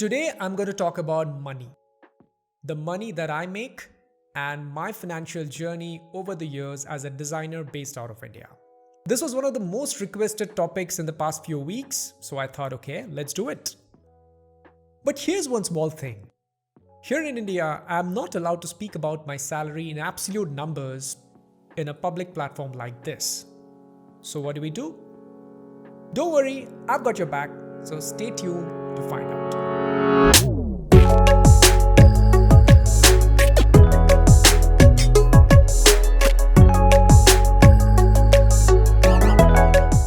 Today, I'm going to talk about money. The money that I make and my financial journey over the years as a designer based out of India. This was one of the most requested topics in the past few weeks, so I thought, okay, let's do it. But here's one small thing. Here in India, I'm not allowed to speak about my salary in absolute numbers in a public platform like this. So what do? Don't worry, I've got your back, so stay tuned to find out.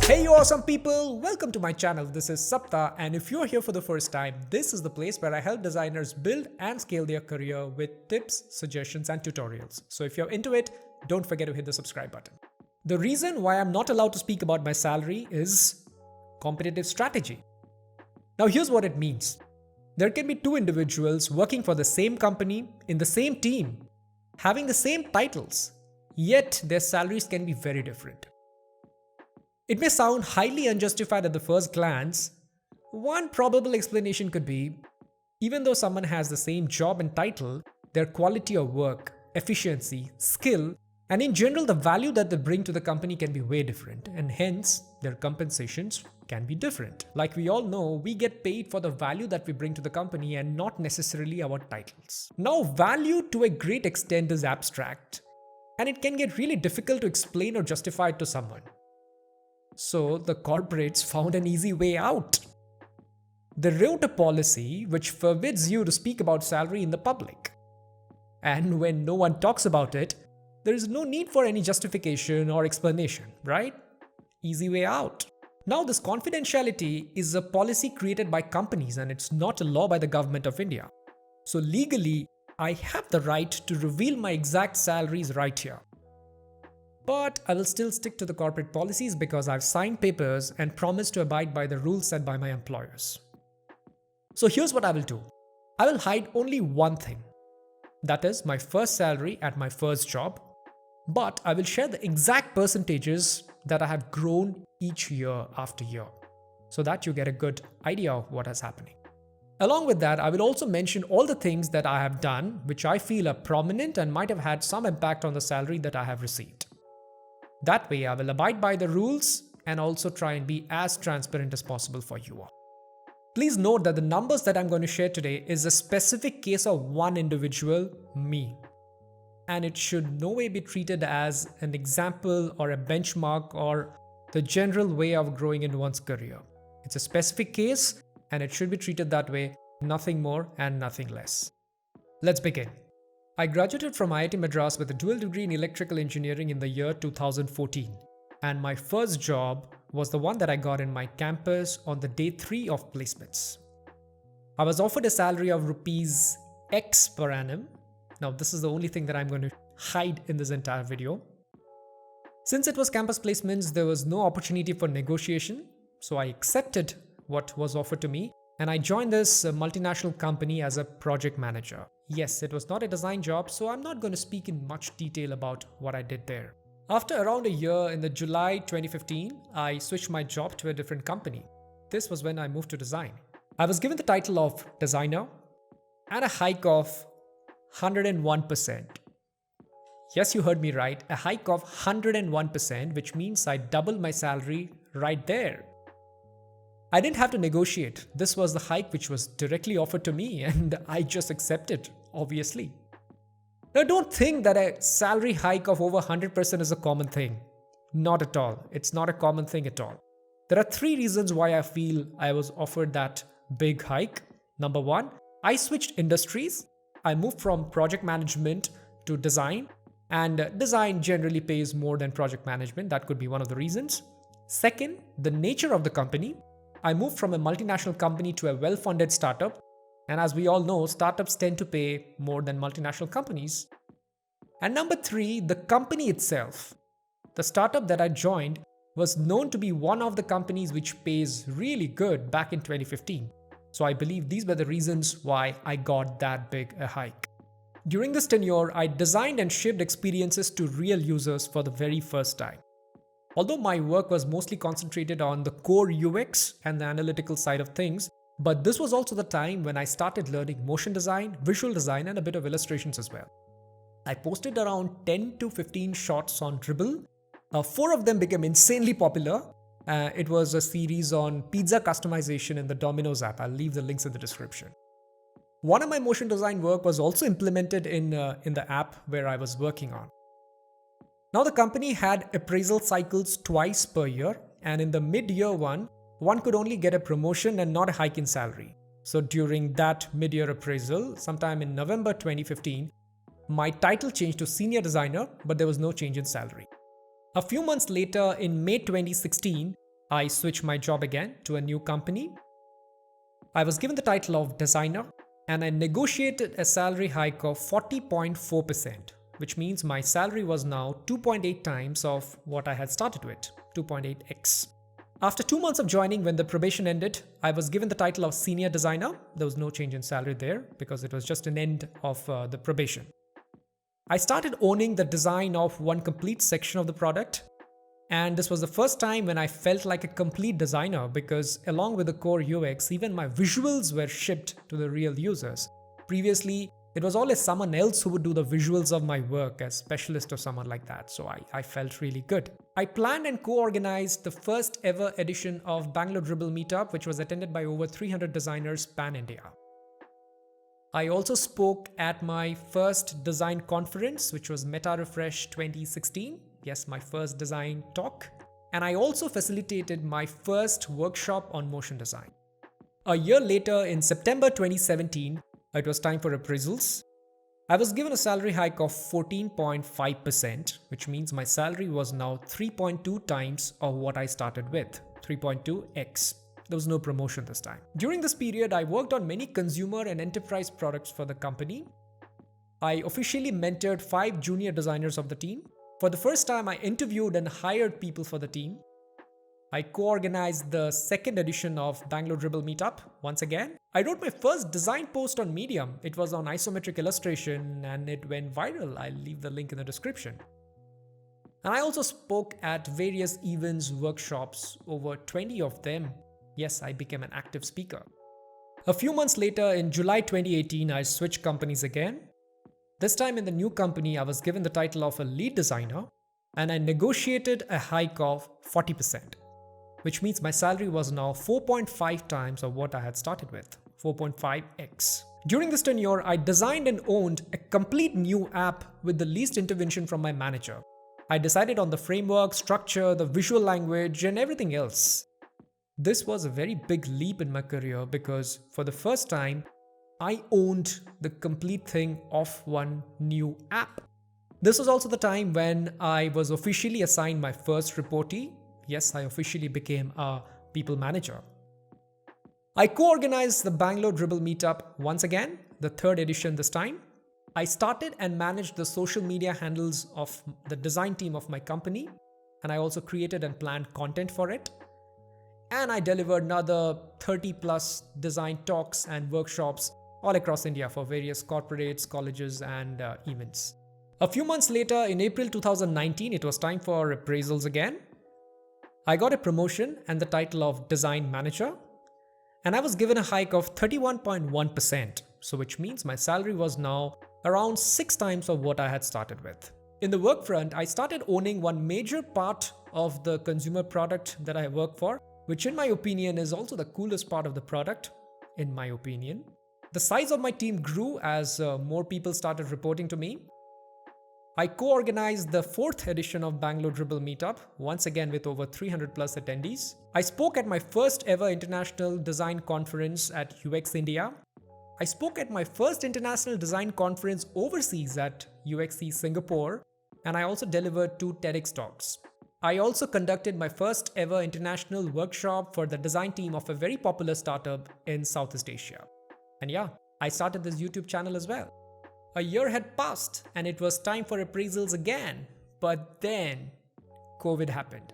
Hey you awesome people, welcome to my channel. This is Sapta, and if you're here for the first time, this is the place where I help designers build and scale their career with tips, suggestions and tutorials. So if you're into it, don't forget to hit the subscribe button. The reason why I'm not allowed to speak about my salary is competitive strategy. Now here's what it means. There can be two individuals working for the same company, in the same team, having the same titles, yet their salaries can be very different. It may sound highly unjustified at the first glance. One probable explanation could be, even though someone has the same job and title, their quality of work, efficiency, skill, and in general the value that they bring to the company can be way different, and hence their compensations can be different. Like we all know, we get paid for the value that we bring to the company and not necessarily our titles. Now, value to a great extent is abstract, and it can get really difficult to explain or justify it to someone. So the corporates found an easy way out. They wrote a policy which forbids you to speak about salary in the public. And when no one talks about it, there is no need for any justification or explanation, right? Easy way out. Now this confidentiality is a policy created by companies and it's not a law by the government of India. So legally, I have the right to reveal my exact salaries right here. But I will still stick to the corporate policies because I've signed papers and promised to abide by the rules set by my employers. So here's what I will do. I will hide only one thing. That is my first salary at my first job. But I will share the exact percentages that I have grown each year after year, so that you get a good idea of what is happening. Along with that, I will also mention all the things that I have done which I feel are prominent and might have had some impact on the salary that I have received. That way, I will abide by the rules and also try and be as transparent as possible for you all. Please note that the numbers that I'm going to share today is a specific case of one individual, me. And it should no way be treated as an example or a benchmark or the general way of growing in one's career. It's a specific case and it should be treated that way, nothing more and nothing less. Let's begin. I graduated from IIT Madras with a dual degree in electrical engineering in the year 2014. And my first job was the one that I got in my campus on the day 3 of placements. I was offered a salary of rupees X per annum. Now, this is the only thing that I'm going to hide in this entire video. Since it was campus placements, there was no opportunity for negotiation. So I accepted what was offered to me and I joined this multinational company as a project manager. Yes, it was not a design job, so I'm not going to speak in much detail about what I did there. After around a year in the July 2015, I switched my job to a different company. This was when I moved to design. I was given the title of designer and a hike of 101%. Yes, you heard me right. A hike of 101%, which means I doubled my salary right there. I didn't have to negotiate. This was the hike which was directly offered to me and I just accepted, obviously. Now don't think that a salary hike of over 100% is a common thing. Not at all. It's not a common thing at all. There are 3 reasons why I feel I was offered that big hike. Number 1, I switched industries. I moved from project management to design, and design generally pays more than project management. That could be one of the reasons. Second, the nature of the company. I moved from a multinational company to a well-funded startup. And as we all know, startups tend to pay more than multinational companies. And number 3, the company itself. The startup that I joined was known to be one of the companies which pays really good back in 2015. So I believe these were the reasons why I got that big a hike. During this tenure, I designed and shipped experiences to real users for the very first time. Although my work was mostly concentrated on the core UX and the analytical side of things, But this was also the time when I started learning motion design, visual design, and a bit of illustrations as well. I posted around 10 to 15 shots on Dribbble. 4 of them became insanely popular. It was a series on pizza customization in the Domino's app. I'll leave the links in the description. One of my motion design work was also implemented in the app where I was working on. Now the company had appraisal cycles twice per year, and in the mid-year one could only get a promotion and not a hike in salary. So during that mid-year appraisal, sometime in November 2015, my title changed to senior designer, but there was no change in salary. A few months later, in May 2016, I switched my job again to a new company. I was given the title of designer, and I negotiated a salary hike of 40.4%, which means my salary was now 2.8 times of what I had started with, 2.8x. After 2 months of joining, when the probation ended, I was given the title of senior designer. There was no change in salary there because it was just an end of the probation. I started owning the design of one complete section of the product, and this was the first time when I felt like a complete designer because along with the core UX, even my visuals were shipped to the real users. Previously, it was always someone else who would do the visuals of my work as specialist or someone like that, so I felt really good. I planned and co-organized the first ever edition of Bangalore Dribbble Meetup, which was attended by over 300 designers pan-India. I also spoke at my first design conference, which was Meta Refresh 2016. Yes, my first design talk. And I also facilitated my first workshop on motion design. A year later, in September 2017, it was time for appraisals. I was given a salary hike of 14.5%, which means my salary was now 3.2 times of what I started with, 3.2x. There was no promotion this time. During this period, I worked on many consumer and enterprise products for the company. I officially mentored 5 junior designers of the team. For the first time, I interviewed and hired people for the team. I co-organized the second edition of Bangalore Dribbble Meetup once again. I wrote my first design post on Medium. It was on isometric illustration and it went viral. I'll leave the link in the description. And I also spoke at various events, workshops, over 20 of them. Yes, I became an active speaker. A few months later, in July 2018, I switched companies again. This time in the new company, I was given the title of a lead designer and I negotiated a hike of 40%, which means my salary was now 4.5 times of what I had started with, 4.5x. During this tenure, I designed and owned a complete new app with the least intervention from my manager. I decided on the framework, structure, the visual language, and everything else. This was a very big leap in my career because for the first time, I owned the complete thing of one new app. This was also the time when I was officially assigned my first reportee. Yes, I officially became a people manager. I co-organized the Bangalore Dribbble Meetup once again, the third edition this time. I started and managed the social media handles of the design team of my company, and I also created and planned content for it. And I delivered another 30 plus design talks and workshops all across India for various corporates, colleges, and events. A few months later, in April 2019, it was time for appraisals again. I got a promotion and the title of design manager, and I was given a hike of 31.1%, so which means my salary was now around 6 times of what I had started with. In the work front, I started owning one major part of the consumer product that I work for, which in my opinion is also the coolest part of the product, in my opinion. The size of my team grew as more people started reporting to me. I co-organized the 4th edition of Bangalore Dribbble Meetup, once again with over 300 plus attendees. I spoke at my first ever international design conference at UX India. I spoke at my first international design conference overseas at UXC Singapore, and I also delivered 2 TEDx talks. I also conducted my first ever international workshop for the design team of a very popular startup in Southeast Asia. And yeah, I started this YouTube channel as well. A year had passed and it was time for appraisals again, but then COVID happened.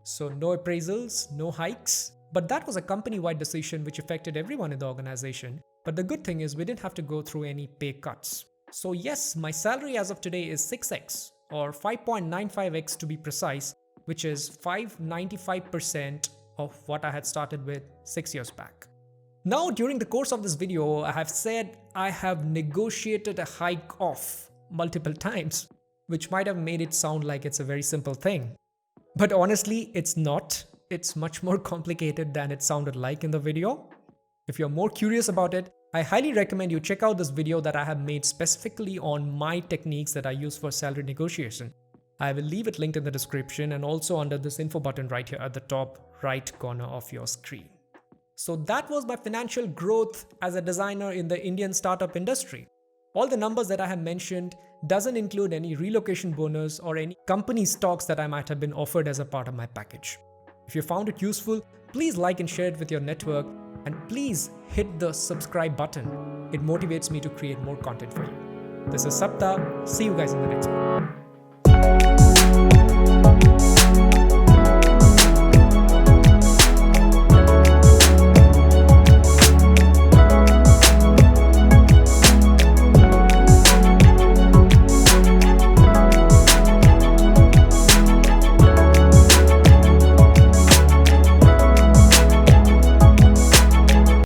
So no appraisals, no hikes, but that was a company-wide decision which affected everyone in the organization. But the good thing is we didn't have to go through any pay cuts. So yes, my salary as of today is 6x or 5.95x to be precise, which is 595% of what I had started with 6 years back. Now, during the course of this video, I have said I have negotiated a hike off multiple times, which might have made it sound like it's a very simple thing. But honestly, it's not. It's much more complicated than it sounded like in the video. If you're more curious about it, I highly recommend you check out this video that I have made specifically on my techniques that I use for salary negotiation. I will leave it linked in the description and also under this info button right here at the top right corner of your screen. So that was my financial growth as a designer in the Indian startup industry. All the numbers that I have mentioned doesn't include any relocation bonus or any company stocks that I might have been offered as a part of my package. If you found it useful, please like and share it with your network, and please hit the subscribe button. It motivates me to create more content for you. This is Sapta. See you guys in the next one.